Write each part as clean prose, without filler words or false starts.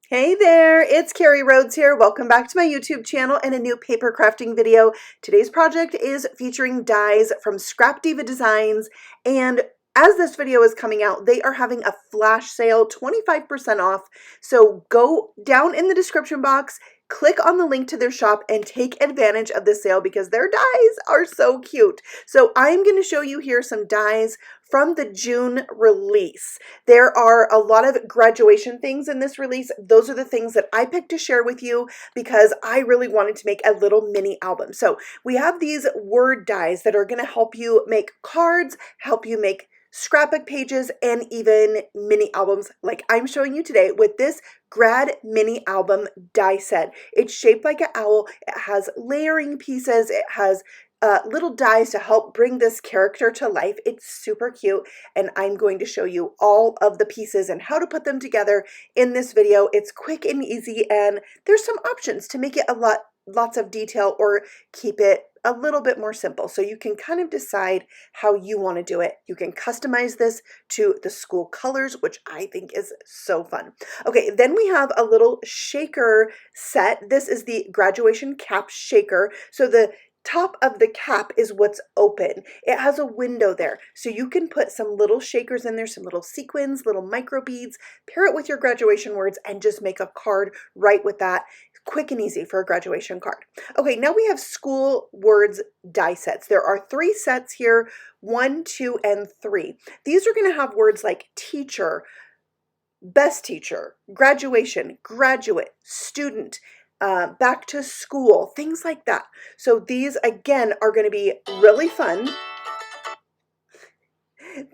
Hey there, it's Carrie Rhodes here. Welcome back to my YouTube channel and a new paper crafting video. Today's project is featuring dies from ScapDiva Designs, and as this video is coming out, they are having a flash sale, 25% off. So go down in the description box, click on the link to their shop and take advantage of this sale because their dies are so cute. So I'm going to show you here some dies from the June release. There are a lot of graduation things in this release. Those are the things that I picked to share with you because I really wanted to make a little mini album. So we have these word dies that are going to help you make cards, help you make scrapbook pages, and even mini albums like I'm showing you today with this grad mini album die set. It's shaped like an owl. It has layering pieces. It has little dies to help bring this character to life. It's super cute, and I'm going to show you all of the pieces and how to put them together in this video. It's quick and easy, and there's some options to make it lots of detail or keep it a little bit more simple. So you can kind of decide how you want to do it. You can customize this to the school colors, which I think is so fun. Okay, then we have a little shaker set. This is the graduation cap shaker. So the top of the cap is what's open. It has a window there, so you can put some little shakers in there, some little sequins, little micro beads, pair it with your graduation words, and just make a card right with that. Quick and easy for a graduation card. Okay, now we have school words die sets. There are 3 sets here, 1, 2, and 3. These are going to have words like teacher, best teacher, graduation, graduate, student, back to school, things like that. So these again are going to be really fun.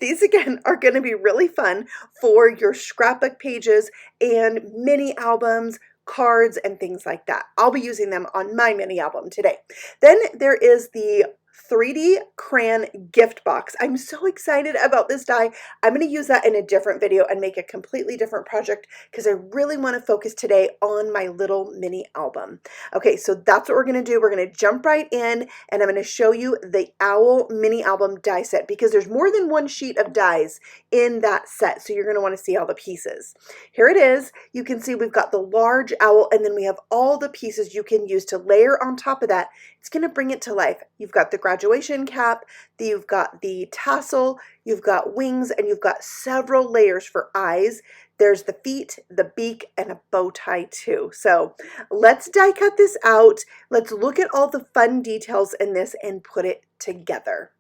These again are going to be really fun for your scrapbook pages and mini albums, cards, and things like that. I'll be using them on my mini album today. Then there is the 3D crayon gift box. I'm so excited about this die. I'm going to use that in a different video and make a completely different project because I really want to focus today on my little mini album. Okay, so that's what we're going to do. We're going to jump right in, and I'm going to show you the owl mini album die set because there's more than one sheet of dies in that set, so you're going to want to see all the pieces. Here it is. You can see we've got the large owl, and then we have all the pieces you can use to layer on top of that. It's going to bring it to life. You've got the graduation cap, you've got the tassel, you've got wings, and you've got several layers for eyes. There's the feet, the beak, and a bow tie too. So let's die cut this out. Let's look at all the fun details in this and put it together.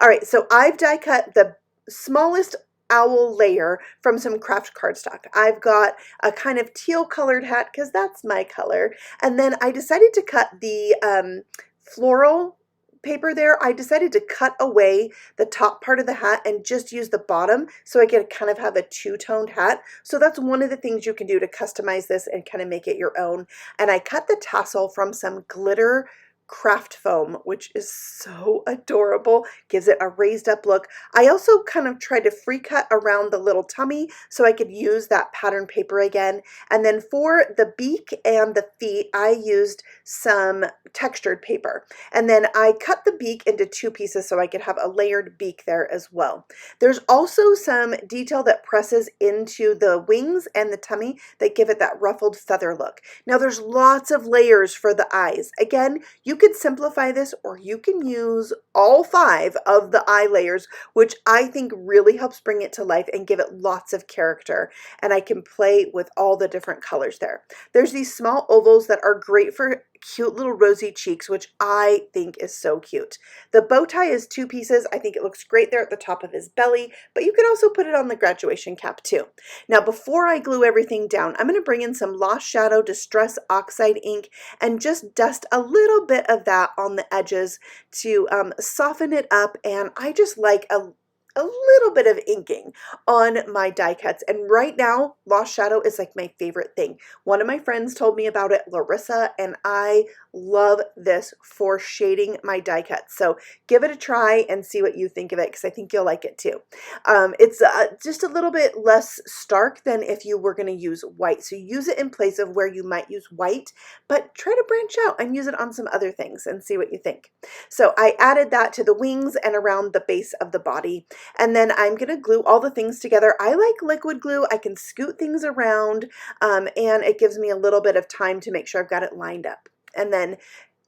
All right, so I've die cut the smallest owl layer from some craft cardstock. I've got a kind of teal colored hat because that's my color. And then I decided to cut the floral paper there. I decided to cut away the top part of the hat and just use the bottom so I could kind of have a two-toned hat. So that's one of the things you can do to customize this and kind of make it your own. And I cut the tassel from some glitter craft foam, which is so adorable, gives it a raised up look. I also kind of tried to free cut around the little tummy so I could use that pattern paper again. And then for the beak and the feet, I used some textured paper. And then I cut the beak into 2 pieces so I could have a layered beak there as well. There's also some detail that presses into the wings and the tummy that give it that ruffled feather look. Now there's lots of layers for the eyes. Again, you could simplify this, or you can use all 5 of the eye layers, which I think really helps bring it to life and give it lots of character. And I can play with all the different colors there. There's these small ovals that are great for cute little rosy cheeks, which I think is so cute. The bow tie is 2 pieces. I think it looks great there at the top of his belly, but you could also put it on the graduation cap too. Now, before I glue everything down, I'm going to bring in some Lost Shadow Distress Oxide ink and just dust a little bit of that on the edges to soften it up. And I just like a little bit of inking on my die cuts. And right now, Lost Shadow is like my favorite thing. One of my friends told me about it, Larissa, and I love this for shading my die cuts. So give it a try and see what you think of it, because I think you'll like it too. It's just a little bit less stark than if you were going to use white. So use it in place of where you might use white, but try to branch out and use it on some other things and see what you think. So I added that to the wings and around the base of the body. And then I'm going to glue all the things together. I like liquid glue. I can scoot things around, and it gives me a little bit of time to make sure I've got it lined up. And then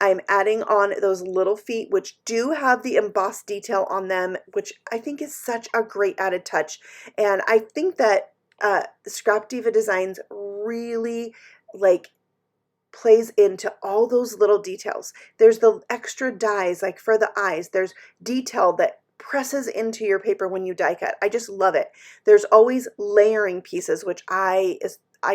I'm adding on those little feet, which do have the embossed detail on them, which I think is such a great added touch. And I think that ScapDiva Designs really like plays into all those little details. There's the extra dies, like for the eyes. There's detail that presses into your paper when you die cut. I just love it. There's always layering pieces, which I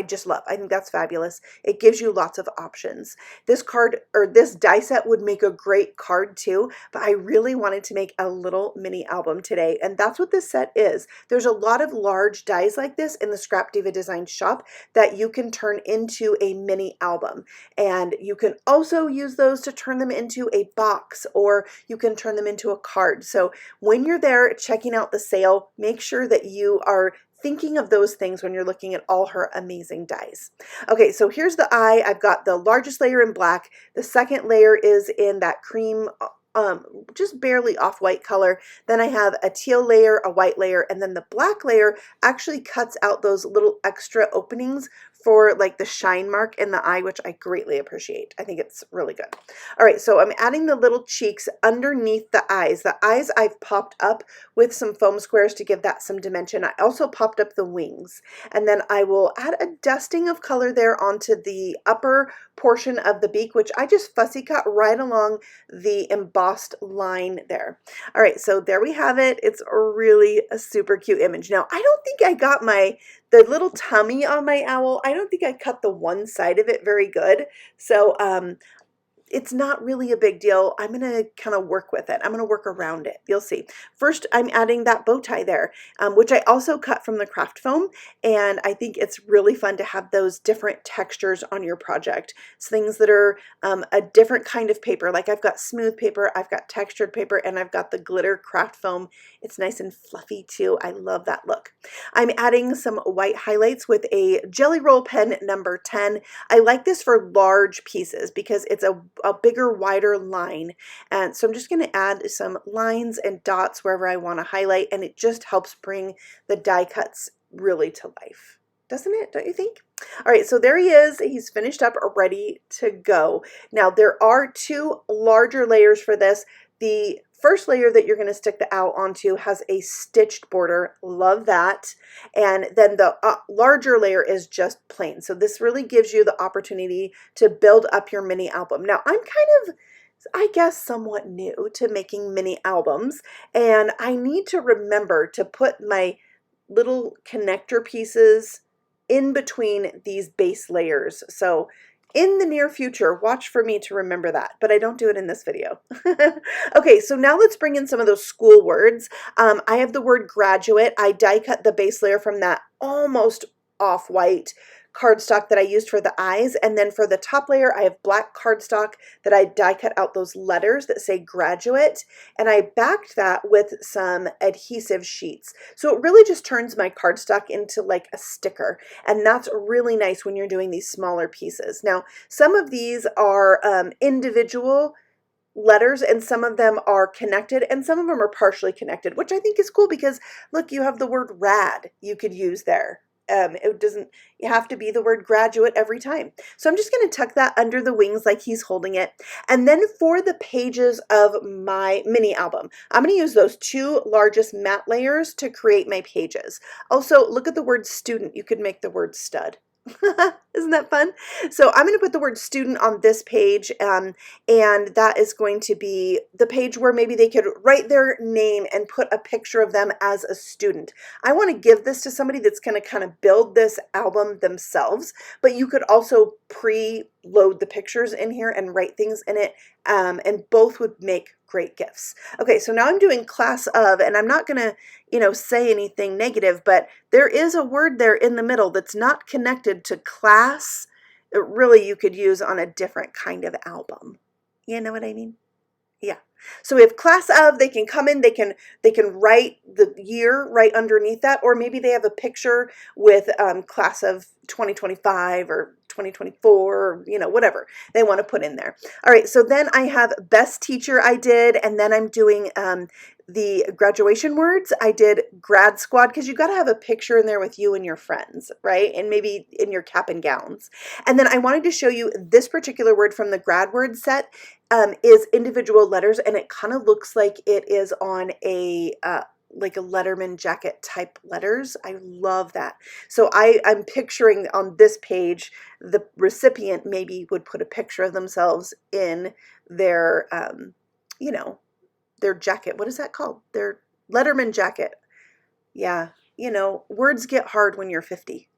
just love. I think that's fabulous. It gives you lots of options. This card, or this die set, would make a great card too, but I really wanted to make a little mini album today, and that's what this set is. There's a lot of large dies like this in the ScapDiva Design shop that you can turn into a mini album, and you can also use those to turn them into a box, or you can turn them into a card. So when you're there checking out the sale, make sure that you are thinking of those things when you're looking at all her amazing dies. Okay, so here's the eye. I've got the largest layer in black. The second layer is in that cream, just barely off-white color. Then I have a teal layer, a white layer, and then the black layer actually cuts out those little extra openings for like the shine mark in the eye, which I greatly appreciate. I think it's really good. All right, so I'm adding the little cheeks underneath the eyes. The eyes I've popped up with some foam squares to give that some dimension. I also popped up the wings, and then I will add a dusting of color there onto the upper portion of the beak, which I just fussy cut right along the embossed line there. All right, so there we have it. It's really a super cute image. Now, I don't think I got the little tummy on my owl. I don't think I cut the one side of it very good. So it's not really a big deal. I'm going to kind of work with it. I'm going to work around it. You'll see. First, I'm adding that bow tie there, which I also cut from the craft foam. And I think it's really fun to have those different textures on your project. So things that are a different kind of paper. Like I've got smooth paper, I've got textured paper, and I've got the glitter craft foam. It's nice and fluffy too. I love that look. I'm adding some white highlights with a Jelly Roll pen number 10. I like this for large pieces because it's a bigger, wider line. And so I'm just going to add some lines and dots wherever I want to highlight, and it just helps bring the die cuts really to life. Doesn't it? Don't you think? All right, so there he is. He's finished up, ready to go. Now, there are two larger layers for this. The first layer that you're going to stick the owl onto has a stitched border. Love that. And then the larger layer is just plain. So this really gives you the opportunity to build up your mini album. Now, I'm kind of, I guess, somewhat new to making mini albums, and I need to remember to put my little connector pieces in between these base layers. So in the near future, watch for me to remember that, but I don't do it in this video. Okay, so now let's bring in some of those school words. I have the word graduate. I die cut the base layer from that almost off-white cardstock that I used for the eyes, and then for the top layer I have black cardstock that I die cut out those letters that say graduate, and I backed that with some adhesive sheets. So it really just turns my cardstock into like a sticker, and that's really nice when you're doing these smaller pieces. Now, some of these are individual letters, and some of them are connected, and some of them are partially connected, which I think is cool because look, you have the word rad you could use there. It doesn't, you have to be the word graduate every time. So I'm just going to tuck that under the wings like he's holding it. And then for the pages of my mini album, I'm going to use those two largest matte layers to create my pages. Also, look at the word student. You could make the word stud. Isn't that fun? So I'm going to put the word student on this page, and that is going to be the page where maybe they could write their name and put a picture of them as a student. I want to give this to somebody that's going to kind of build this album themselves, but you could also pre-load the pictures in here and write things in it, and both would make great gifts. Okay, so now I'm doing class of, and I'm not going to, say anything negative, but there is a word there in the middle that's not connected to class. It really you could use on a different kind of album. You know what I mean? Yeah. So we have class of, they can come in, they can write the year right underneath that, or maybe they have a picture with class of 2025 or 2024, or, whatever they want to put in there. All right, so then I have best teacher I did, and then I'm doing the graduation words, I did grad squad because you got to have a picture in there with you and your friends, right? And maybe in your cap and gowns. And then I wanted to show you this particular word from the grad word set is individual letters, and it kind of looks like it is on a like a Letterman jacket type letters. I love that. So I'm picturing on this page, the recipient maybe would put a picture of themselves in their, you know, their jacket. What is that called? Their Letterman jacket. Yeah, you know, words get hard when you're 50.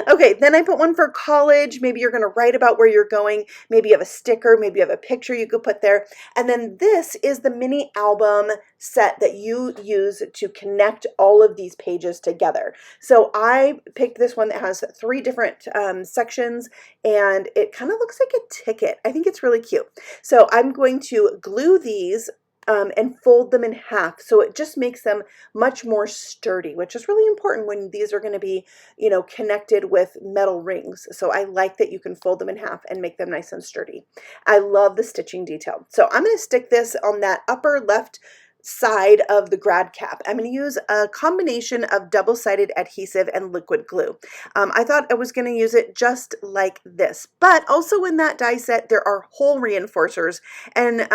Okay, then I put one for college. Maybe you're going to write about where you're going. Maybe you have a sticker. Maybe you have a picture you could put there. And then this is the mini album set that you use to connect all of these pages together. So I picked this one that has 3 different sections, and it kind of looks like a ticket. I think it's really cute. So I'm going to glue these and fold them in half, so it just makes them much more sturdy, which is really important when these are going to be, you know, connected with metal rings. So I like that you can fold them in half and make them nice and sturdy. I love the stitching detail. So I'm going to stick this on that upper left side of the grad cap. I'm going to use a combination of double-sided adhesive and liquid glue. I thought I was going to use it just like this, but also in that die set there are hole reinforcers, and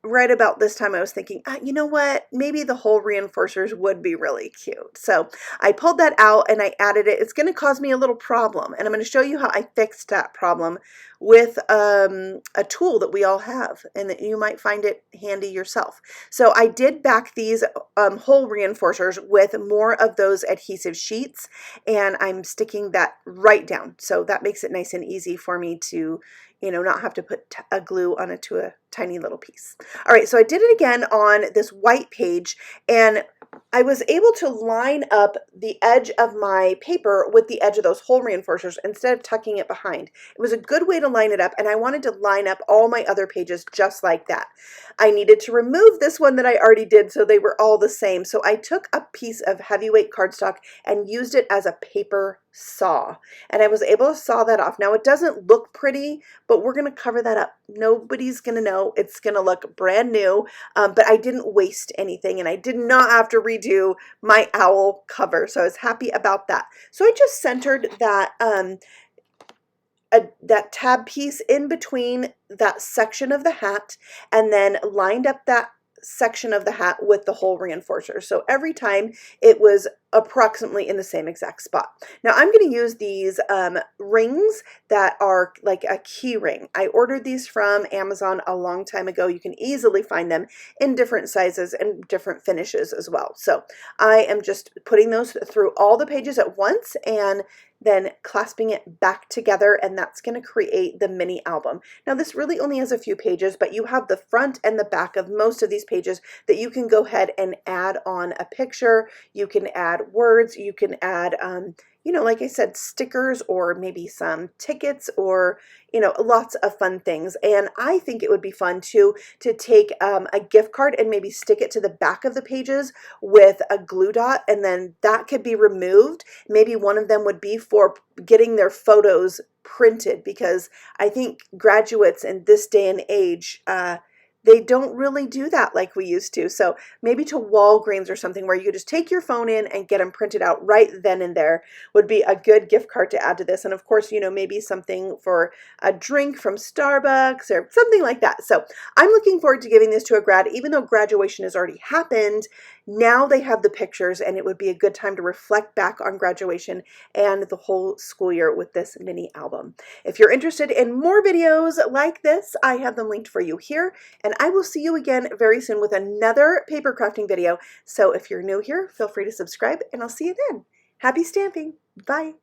right about this time I was thinking, you know what, maybe the hole reinforcers would be really cute. So I pulled that out and I added it. It's going to cause me a little problem, and I'm going to show you how I fixed that problem with a tool that we all have, and that you might find it handy yourself. So I did back these hole reinforcers with more of those adhesive sheets, and I'm sticking that right down. So that makes it nice and easy for me to, you know, not have to put a glue on it to a tiny little piece. All right, so I did it again on this white page, and I was able to line up the edge of my paper with the edge of those hole reinforcers instead of tucking it behind. It was a good way to line it up, and I wanted to line up all my other pages just like that. I needed to remove this one that I already did so they were all the same. So I took a piece of heavyweight cardstock and used it as a paper saw, and I was able to saw that off. Now it doesn't look pretty, but we're going to cover that up. Nobody's going to know. It's going to look brand new, but I didn't waste anything, and I did not have to redo my owl cover, so I was happy about that. So I just centered that that tab piece in between that section of the hat, and then lined up that section of the hat with the hole reinforcer. So every time it was approximately in the same exact spot. Now I'm going to use these rings that are like a key ring. I ordered these from Amazon a long time ago. You can easily find them in different sizes and different finishes as well. So I am just putting those through all the pages at once and then clasping it back together, and that's going to create the mini album. Now this really only has a few pages, but you have the front and the back of most of these pages that you can go ahead and add on a picture. You can add words, you can add you know, like I said, stickers, or maybe some tickets, or, you know, lots of fun things. And I think it would be fun too to take a gift card and maybe stick it to the back of the pages with a glue dot, and then that could be removed. Maybe one of them would be for getting their photos printed, because I think graduates in this day and age, they don't really do that like we used to. So maybe to Walgreens or something where you just take your phone in and get them printed out right then and there would be a good gift card to add to this. And of course, you know, maybe something for a drink from Starbucks or something like that. So I'm looking forward to giving this to a grad, even though graduation has already happened. Now they have the pictures, and it would be a good time to reflect back on graduation and the whole school year with this mini album. If you're interested in more videos like this, I have them linked for you here, and I will see you again very soon with another paper crafting video. So if you're new here, feel free to subscribe, and I'll see you then. Happy stamping. Bye.